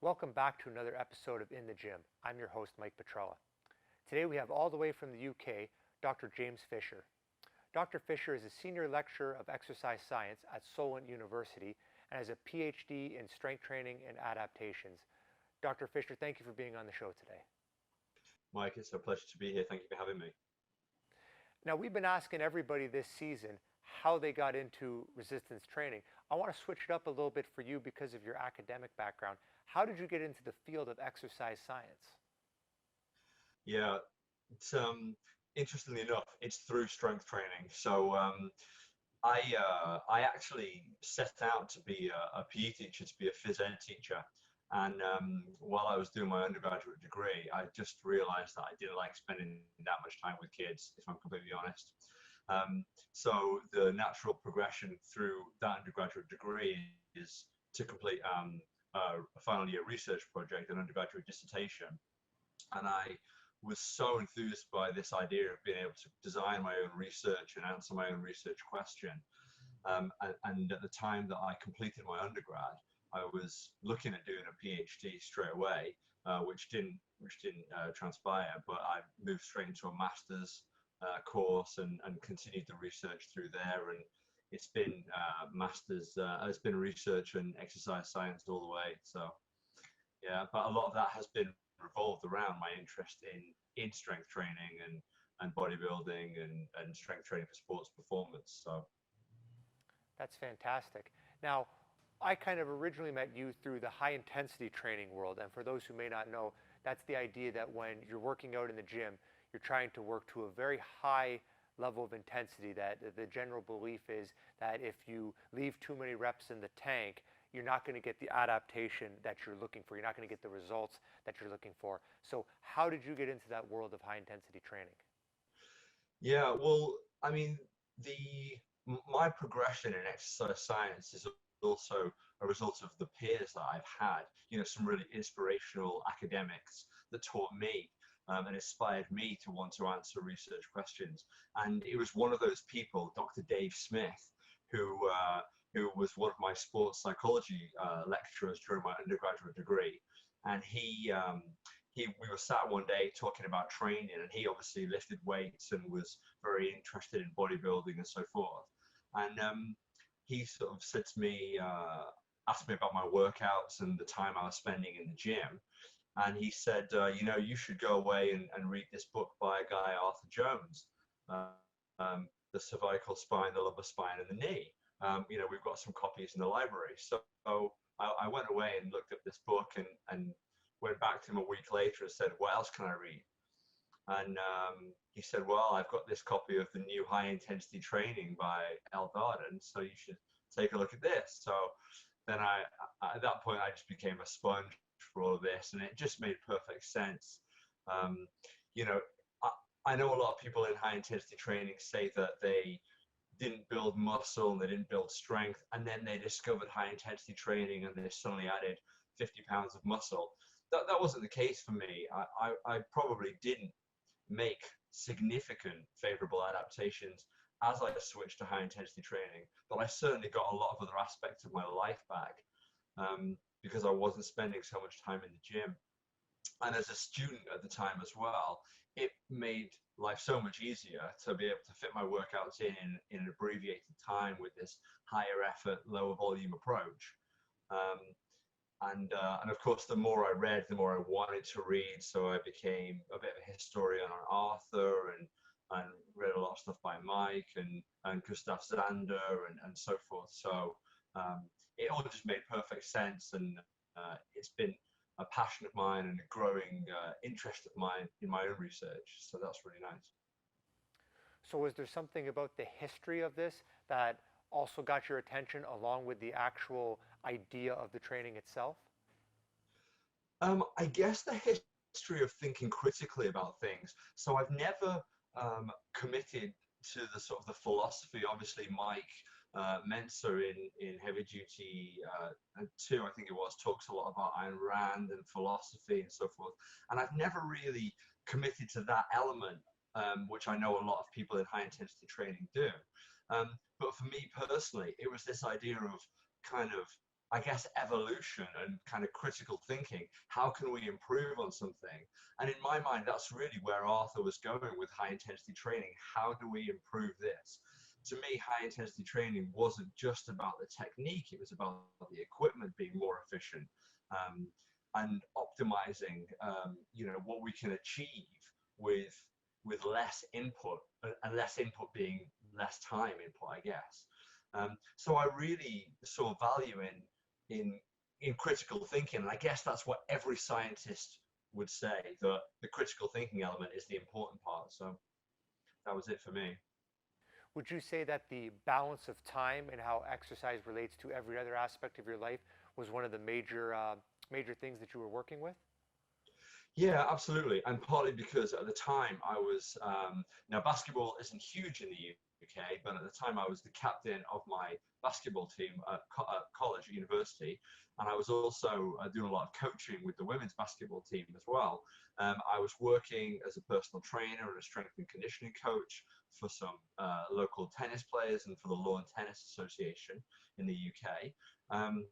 Welcome back to another episode of In the Gym. I'm your host, Mike Petrella. Today we have all the way from the UK, Dr. James Fisher. Dr. Fisher is a senior lecturer of exercise science at Solent University and has a PhD in strength training and adaptations. Dr. Fisher, thank you for being on the show today. Mike, it's a pleasure to be here. Thank you for having me. Now, we've been asking everybody this season how they got into resistance training. I want to switch it up a little bit for you because of your academic background. How did you get into the field of exercise science? Yeah, it's interestingly enough, it's through strength training. I actually set out to be a PE teacher, to be a phys ed teacher. And while I was doing my undergraduate degree, I just realized that I didn't like spending that much time with kids, if I'm completely honest. Um, so the natural progression through that undergraduate degree is to complete a final year research project, an undergraduate dissertation. And I was so enthused by this idea of being able to design my own research and answer my own research question. And at the time that I completed my undergrad, I was looking at doing a PhD straight away, which didn't transpire. But I moved straight into a master's course and continued the research through there. And it's been it's been research and exercise science all the way. So yeah, but a lot of that has been revolved around my interest in strength training and bodybuilding and strength training for sports performance. So That's fantastic. Now, I kind of originally met you through the high intensity training world. And for those who may not know, that's the idea that when you're working out in the gym, you're trying to work to a very high level of intensity. That the general belief is that if you leave too many reps in the tank, you're not going to get the adaptation that you're looking for. You're not going to get the results that you're looking for. So, how did you get into that world of high intensity training? yeah, well, I mean, the my progression in exercise science is also a result of the peers that I've had. You know, some really inspirational academics that taught me and inspired me to want to answer research questions. And it was one of those people, Dr. Dave Smith, who uh, who was one of my sports psychology lecturers during my undergraduate degree. And we were sat one day talking about training, and he obviously lifted weights and was very interested in bodybuilding and so forth. And he sort of said to me, asked me about my workouts and the time I was spending in the gym. And he said, you should go away and read this book by a guy, Arthur Jones, uh, The Cervical Spine, the Lumbar Spine, and the Knee. We've got some copies in the library. So I went away and looked up this book and went back to him a week later and said, what else can I read? And he said, well, I've got this copy of the new High Intensity Training by Al Garden, so you should take a look at this. So then at that point, I just became a sponge for all of this, and it just made perfect sense. Um, you know, I know a lot of people in high intensity training say that they didn't build muscle and they didn't build strength, and then they discovered high intensity training and they suddenly added 50 pounds of muscle. That wasn't the case for me. I probably didn't make significant favorable adaptations as I switched to high intensity training, but I certainly got a lot of other aspects of my life back because I wasn't spending so much time in the gym. And as a student at the time as well, it made life so much easier to be able to fit my workouts in an abbreviated time with this higher effort, lower volume approach. Um, and of course, the more I read, the more I wanted to read. So I became a bit of a historian on Arthur and read a lot of stuff by Mike and Gustav Zander and so forth. So it all just made perfect sense. And it's been a passion of mine and a growing interest of mine in my own research. So that's really nice. So, was there something about the history of this that also got your attention along with the actual idea of the training itself? I guess the history of thinking critically about things. So I've never committed to the sort of the philosophy. Obviously, Mike Mensa in Heavy Duty 2, I think it was, talks a lot about Ayn Rand and philosophy and so forth. And I've never really committed to that element, which I know a lot of people in high intensity training do. But for me personally, it was this idea of kind of I guess, evolution and kind of critical thinking. How can we improve on something? And in my mind, that's really where Arthur was going with high intensity training. How do we improve this? To me, high intensity training wasn't just about the technique, it was about the equipment being more efficient, um, and optimizing, what we can achieve with less input, and less input being less time input, I guess. So I really saw value in in critical thinking, and I guess that's what every scientist would say, that the critical thinking element is the important part. So that was it for me. Would you say that the balance of time and how exercise relates to every other aspect of your life was one of the major things that you were working with? Yeah, absolutely. And partly because at the time I was, now basketball isn't huge in the UK, but at the time I was the captain of my basketball team at college, at university. And I was also doing a lot of coaching with the women's basketball team as well. I was working as a personal trainer and a strength and conditioning coach for some local tennis players and for the Lawn Tennis Association in the UK. Um,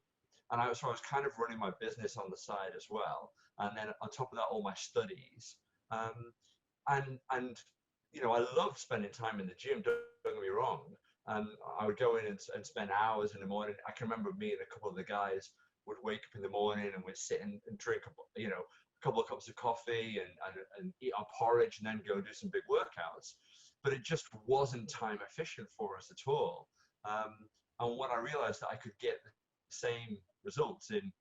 so I was kind of running my business on the side as well, and then on top of that, all my studies. Um, and I love spending time in the gym. Don't get me wrong. I would go in and spend hours in the morning. I can remember me and a couple of the guys would wake up in the morning and we'd sit and drink, a couple of cups of coffee and eat our porridge and then go and do some big workouts. But it just wasn't time efficient for us at all. Um, and when I realized that I could get the same results in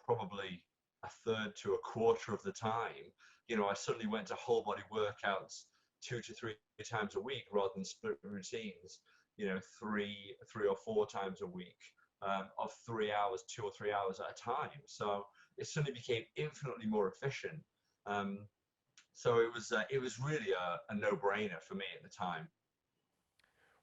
probably a third to a quarter of the time, I suddenly went to whole body workouts 2 to 3 times a week rather than split routines, three or four times a week, of 3 hours, 2 or 3 hours at a time. So it suddenly became infinitely more efficient. So it was really a no-brainer for me at the time.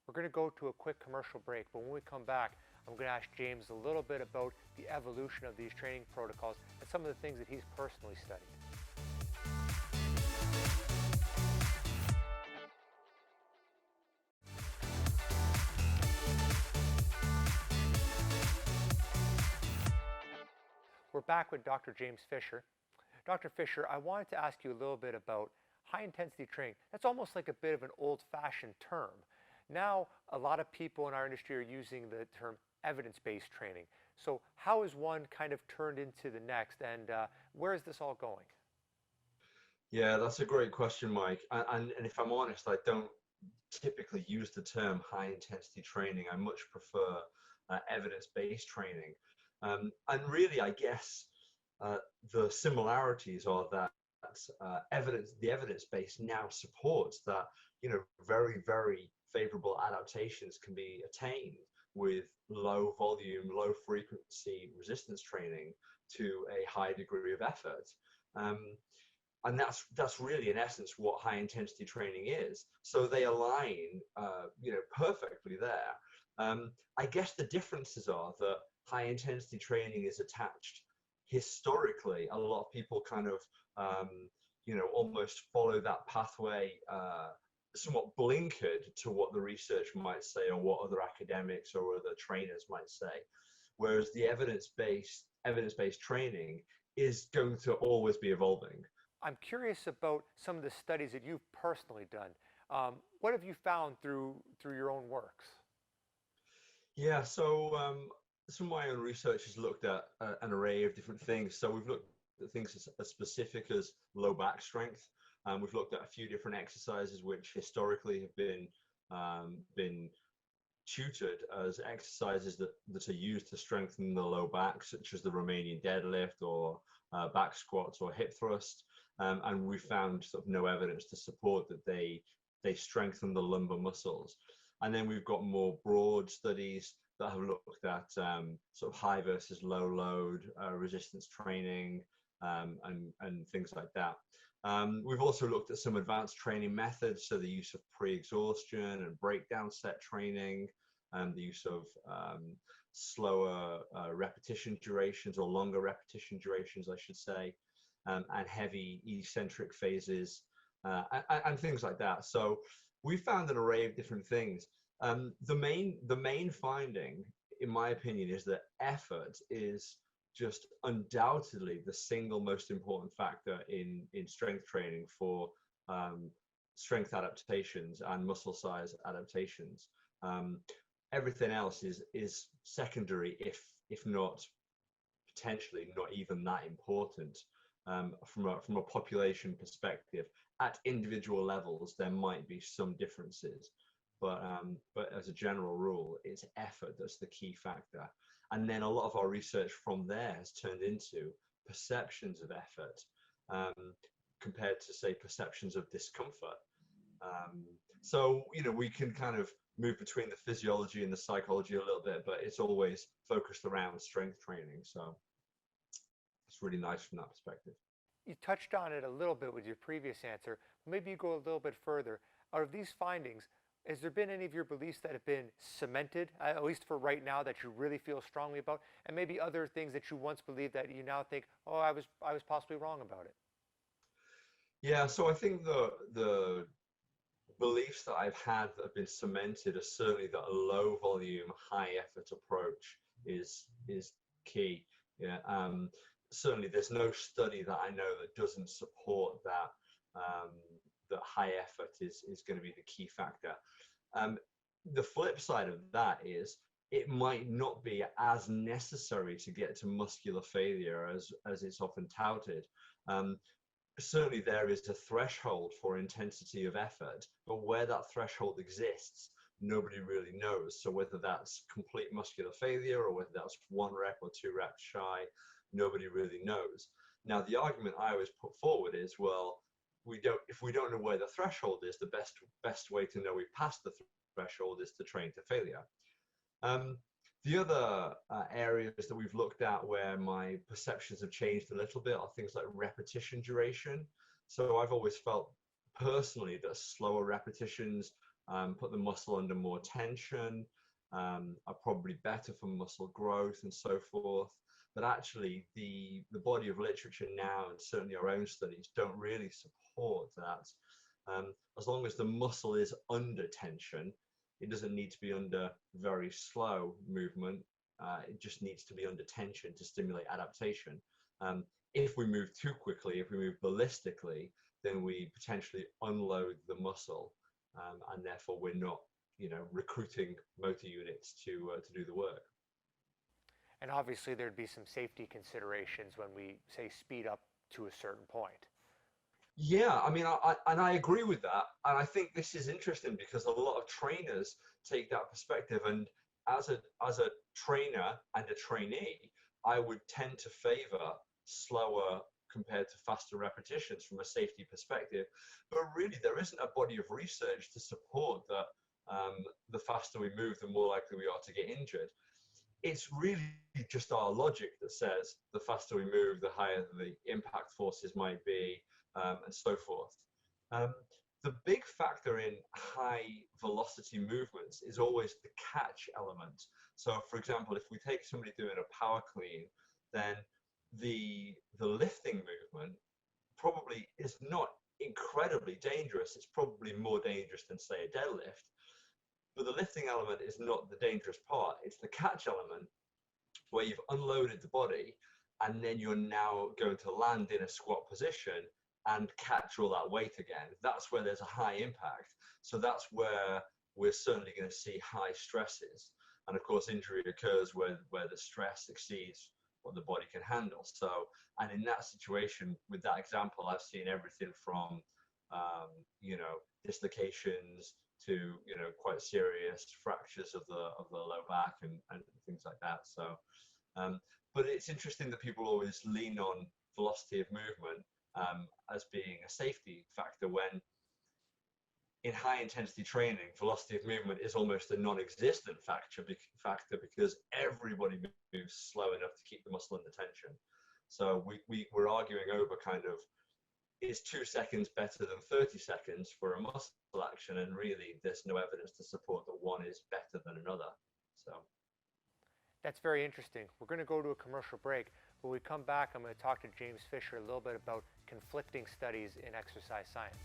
We're going to go to a quick commercial break, but when we come back, I'm going to ask James a little bit about the evolution of these training protocols and some of the things that he's personally studied. We're back with Dr. James Fisher. Dr. Fisher, I wanted to ask you a little bit about high intensity training. That's almost like a bit of an old-fashioned term. Now, a lot of people in our industry are using the term evidence-based training. So how is one kind of turned into the next, and where is this all going? Yeah, that's a great question, Mike. And if I'm honest, I don't typically use the term high intensity training. I much prefer evidence-based training. And really, I guess uh, the similarities are that the evidence base now supports that, very, very favorable adaptations can be attained with low volume, low frequency resistance training to a high degree of effort. Um, and that's really in essence what high intensity training is. So they align, perfectly there. I guess the differences are that high intensity training is attached historically. A lot of people kind of, almost follow that pathway, somewhat blinkered to what the research might say or what other academics or other trainers might say. Whereas the evidence-based training is going to always be evolving. I'm curious about some of the studies that you've personally done. What have you found through your own works? Yeah, so some of my own research has looked at an array of different things. So we've looked at things as specific as low back strength. We've looked at a few different exercises which historically have been tutored as exercises that are used to strengthen the low back, such as the Romanian deadlift or back squats or hip thrust. And we found sort of no evidence to support that they strengthen the lumbar muscles. And then we've got more broad studies that have looked at sort of high versus low load resistance training, and things like that. We've also looked at some advanced training methods, so the use of pre-exhaustion and breakdown set training, and the use of slower repetition durations, or longer repetition durations, I should say, and heavy eccentric phases, and things like that. So we found an array of different things. The main finding in my opinion, is that effort is just undoubtedly the single most important factor in strength training for um, strength adaptations and muscle size adaptations. Um, Everything else is secondary, if not potentially not even that important. From a population perspective. At individual levels, there might be some differences, but as a general rule, it's effort that's the key factor. And then a lot of our research from there has turned into perceptions of effort, compared to, say, perceptions of discomfort. Um, so, we can kind of move between the physiology and the psychology a little bit, but it's always focused around strength training. So it's really nice from that perspective. You touched on it a little bit with your previous answer. Maybe you go a little bit further. Out of these findings, has there been any of your beliefs that have been cemented, at least for right now, that you really feel strongly about, and maybe other things that you once believed that you now think, oh, I was possibly wrong about it? Yeah, so I think the beliefs that I've had that have been cemented are certainly that a low volume, high effort approach is key. Yeah, certainly there's no study that I know that doesn't support that, that high effort is going to be the key factor. Um, the flip side of that is it might not be as necessary to get to muscular failure as it's often touted. Um, Certainly there is a threshold for intensity of effort, but where that threshold exists, nobody really knows. So whether that's complete muscular failure or whether that's 1 rep or 2 reps shy, nobody really knows. Now, the argument I always put forward is, well, if we don't know where the threshold is, the best way to know we've passed the threshold is to train to failure. Um, the other areas that we've looked at where my perceptions have changed a little bit are things like repetition duration. So I've always felt personally that slower repetitions put the muscle under more tension, are probably better for muscle growth and so forth. But actually, the body of literature now, and certainly our own studies, don't really support that. As long as the muscle is under tension, it doesn't need to be under very slow movement. It just needs to be under tension to stimulate adaptation. If we move too quickly, if we move ballistically, then we potentially unload the muscle, and therefore we're not, recruiting motor units to do the work. And obviously, there'd be some safety considerations when we say speed up to a certain point. Yeah, I mean, I agree with that, and I think this is interesting because a lot of trainers take that perspective. And as a trainer and a trainee, I would tend to favor slower compared to faster repetitions from a safety perspective. But really, there isn't a body of research to support that. The faster we move, the more likely we are to get injured. It's really just our logic that says the faster we move, the higher the impact forces might be, and so forth. Um, the big factor in high velocity movements is always the catch element. So, for example, if we take somebody doing a power clean, then the lifting movement probably is not incredibly dangerous. It's probably more dangerous than, say, a deadlift. But the lifting element is not the dangerous part. It's the catch element where you've unloaded the body and then you're now going to land in a squat position and catch all that weight again. That's where there's a high impact. So that's where we're certainly going to see high stresses. And of course, injury occurs where the stress exceeds what the body can handle. So, and in that situation, with that example, I've seen everything from, dislocations to, quite serious fractures of the low back and things like that. So, but it's interesting that people always lean on velocity of movement as being a safety factor when in high intensity training, velocity of movement is almost a non-existent factor because everybody moves slow enough to keep the muscle under tension. So we're arguing over kind of, is 2 seconds better than 30 seconds for a muscle action? And really, there's no evidence to support that one is better than another. So. That's very interesting. We're going to go to a commercial break. When we come back, I'm going to talk to James Fisher a little bit about conflicting studies in exercise science.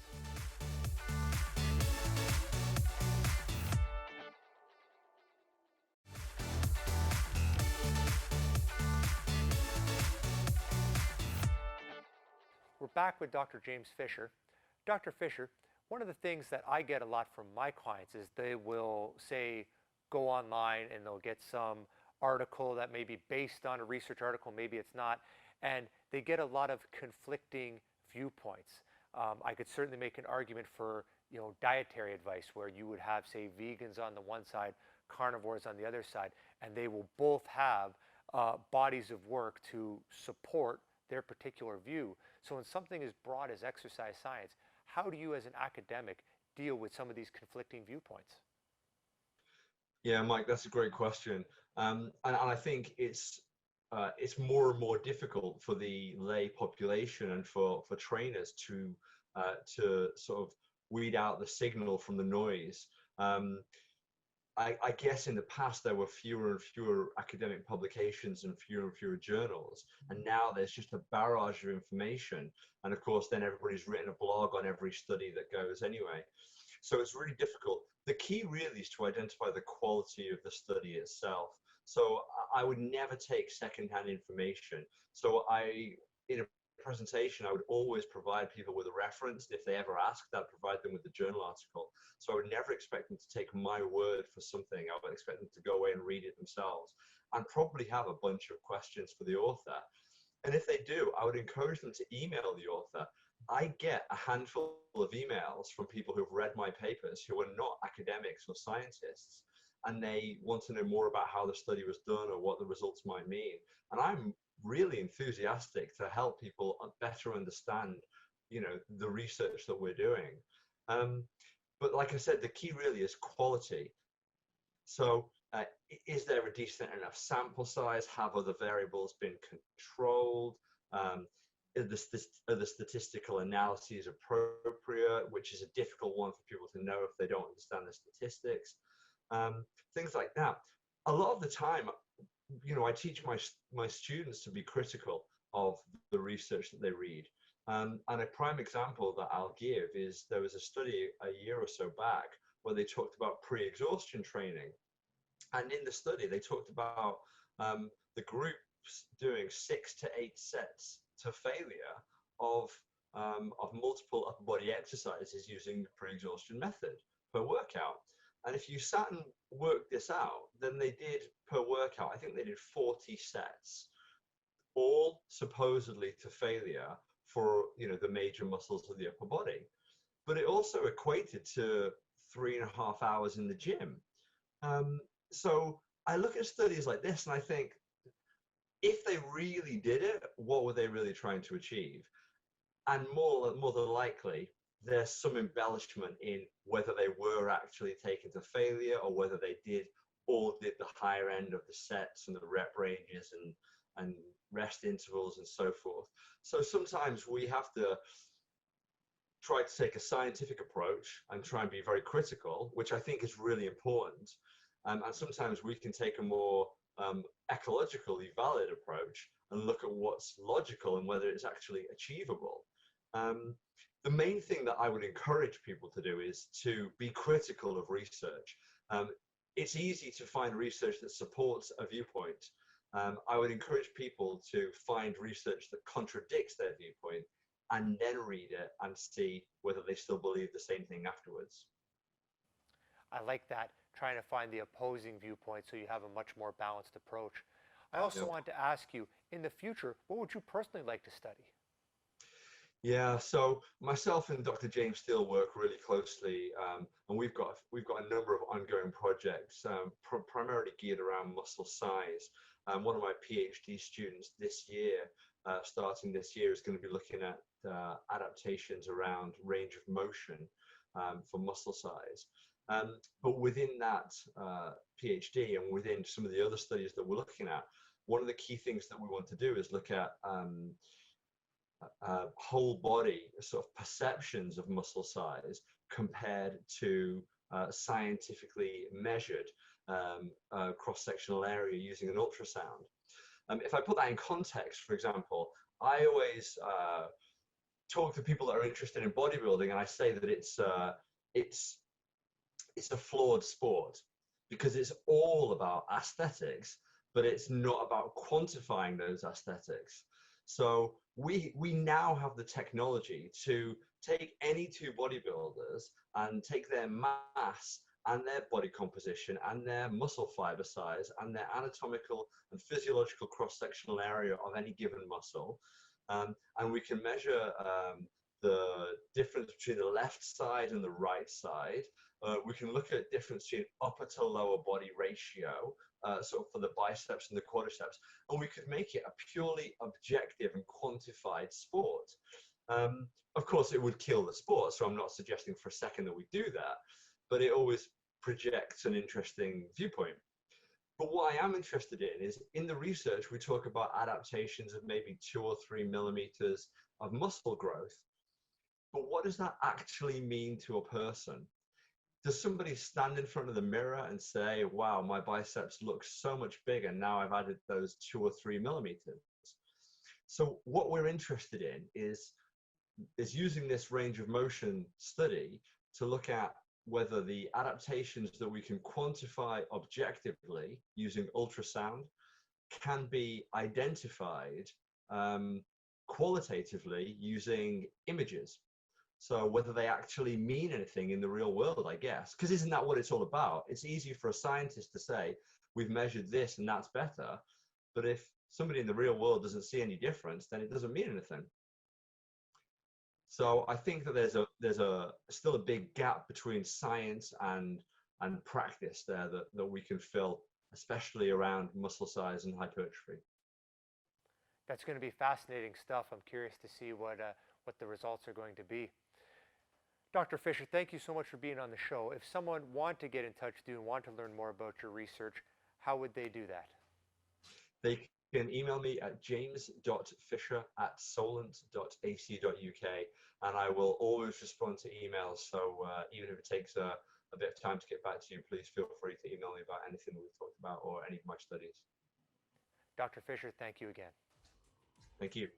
We're back with Dr. James Fisher. Dr. Fisher, one of the things that I get a lot from my clients is they will say, go online and they'll get some article that may be based on a research article, maybe it's not, and they get a lot of conflicting viewpoints. I could certainly make an argument for dietary advice where you would have, say, vegans on the one side, carnivores on the other side, and they will both have bodies of work to support their particular view. So in something as broad as exercise science, how do you as an academic deal with some of these conflicting viewpoints? Yeah, Mike, that's a great question. And I think it's more and more difficult for the lay population and for trainers to sort of weed out the signal from the noise. Um, I guess in the past there were fewer and fewer academic publications and fewer journals, and now there's just a barrage of information. And of course, then everybody's written a blog on every study that goes anyway. So it's really difficult. The key really is to identify the quality of the study itself. So I would never take secondhand information. So in a presentation, I would always provide people with a reference. If they ever asked, I'd provide them with the journal article. So I would never expect them to take my word for something. I would expect them to go away and read it themselves and probably have a bunch of questions for the author. And if they do, I would encourage them to email the author. I get a handful of emails from people who've read my papers who are not academics or scientists, and they want to know more about how the study was done or what the results might mean. And I'm really enthusiastic to help people better understand, the research that we're doing. Um, but like I said, the key really is quality. So is there a decent enough sample size? Have other variables been controlled? Um, are the statistical analyses appropriate, which is a difficult one for people to know if they don't understand the statistics. Things like that. A lot of the time, I teach my students to be critical of the research that they read. And a prime example that I'll give is there was a study a year or so back where they talked about pre-exhaustion training. And in the study, they talked about the groups doing 6 to 8 sets to failure of multiple upper body exercises using the pre-exhaustion method per workout. And if you sat and worked this out, then they did per workout, I think they did 40 sets, all supposedly to failure for the major muscles of the upper body. But it also equated to 3.5 hours in the gym. So I look at studies like this and I think, if they really did it, what were they really trying to achieve? And more than likely, there's some embellishment in whether they were actually taken to failure or whether they did the higher end of the sets and the rep ranges and rest intervals and so forth. So sometimes we have to try to take a scientific approach and try and be very critical, which I think is really important. And sometimes we can take a more ecologically valid approach and look at what's logical and whether it's actually achievable. The main thing that I would encourage people to do is to be critical of research. It's easy to find research that supports a viewpoint. I would encourage people to find research that contradicts their viewpoint and then read it and see whether they still believe the same thing afterwards. I like that, trying to find the opposing viewpoint so you have a much more balanced approach. I also Yep. want to ask you, in the future, what would you personally like to study? Yeah, so myself and Dr. James Steele work really closely, and we've got a number of ongoing projects, primarily geared around muscle size. One of my PhD students this year, starting this year, is going to be looking at adaptations around range of motion for muscle size. But within that PhD and within some of the other studies that we're looking at, one of the key things that we want to do is look at whole body sort of perceptions of muscle size compared to scientifically measured cross-sectional area using an ultrasound. If I put that in context, for example, I always talk to people that are interested in bodybuilding, and I say that it's a flawed sport because it's all about aesthetics, but it's not about quantifying those aesthetics. So we now have the technology to take any two bodybuilders and take their mass and their body composition and their muscle fiber size and their anatomical and physiological cross-sectional area of any given muscle, and we can measure the difference between the left side and the right side. We can look at difference between upper to lower body ratio, sort of for the biceps and the quadriceps, and we could make it a purely objective and quantified sport. Of course, it would kill the sport, so I'm not suggesting for a second that we do that, but it always projects an interesting viewpoint. But what I am interested in is, in the research, we talk about adaptations of maybe 2 or 3 millimeters of muscle growth. But what does that actually mean to a person? Does somebody stand in front of the mirror and say, wow, my biceps look so much bigger now I've added those 2 or 3 millimeters? So what we're interested in is using this range of motion study to look at whether the adaptations that we can quantify objectively using ultrasound can be identified qualitatively using images. So whether they actually mean anything in the real world, I guess, because isn't that what it's all about? It's easy for a scientist to say, we've measured this and that's better. But if somebody in the real world doesn't see any difference, then it doesn't mean anything. So I think that there's still a big gap between science and practice there that we can fill, especially around muscle size and hypertrophy. That's going to be fascinating stuff. I'm curious to see what the results are going to be. Dr. Fisher, thank you so much for being on the show. If someone want to get in touch with you and want to learn more about your research, how would they do that? They can email me at james.fisher@solent.ac.uk, and I will always respond to emails. So even if it takes a bit of time to get back to you, please feel free to email me about anything that we've talked about or any of my studies. Dr. Fisher, thank you again. Thank you.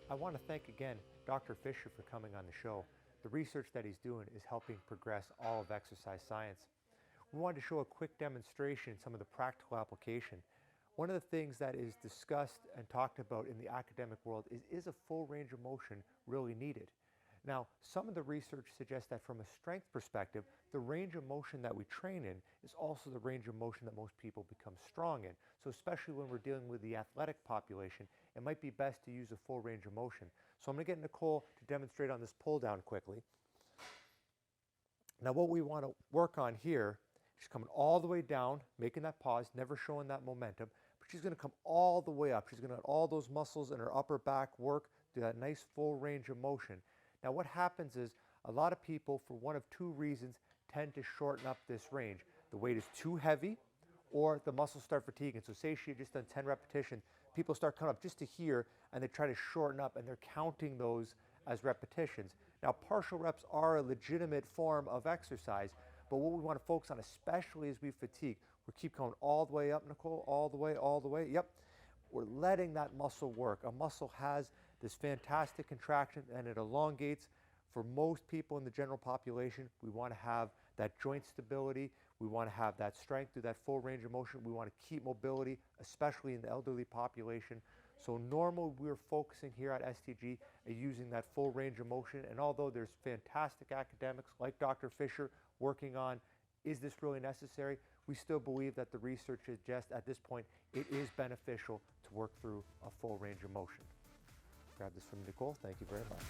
I want to thank again Dr. Fisher for coming on the show. The research that he's doing is helping progress all of exercise science. We wanted to show a quick demonstration of some of the practical application. One of the things that is discussed and talked about in the academic world is a full range of motion really needed? Now, some of the research suggests that from a strength perspective, the range of motion that we train in is also the range of motion that most people become strong in. So especially when we're dealing with the athletic population, it might be best to use a full range of motion. So I'm going to get Nicole to demonstrate on this pull down quickly. Now what we want to work on here, she's coming all the way down, making that pause, never showing that momentum, but she's going to come all the way up. She's going to let all those muscles in her upper back work, do that nice full range of motion. Now what happens is a lot of people, for one of two reasons, tend to shorten up this range. The weight is too heavy, or the muscles start fatiguing. So say she had just done 10 repetitions, people start coming up just to here, and they try to shorten up, and they're counting those as repetitions. Now partial reps are a legitimate form of exercise, but what we want to focus on, especially as we fatigue, we keep going all the way up, Nicole, all the way, yep. We're letting that muscle work. A muscle has this fantastic contraction and it elongates. For most people in the general population, we want to have that joint stability. We want to have that strength through that full range of motion. We want to keep mobility, especially in the elderly population. So normally we're focusing here at STG at using that full range of motion. And although there's fantastic academics like Dr. Fisher working on, is this really necessary? We still believe that the research suggests at this point it is beneficial to work through a full range of motion. Grab this from Nicole. Thank you very much.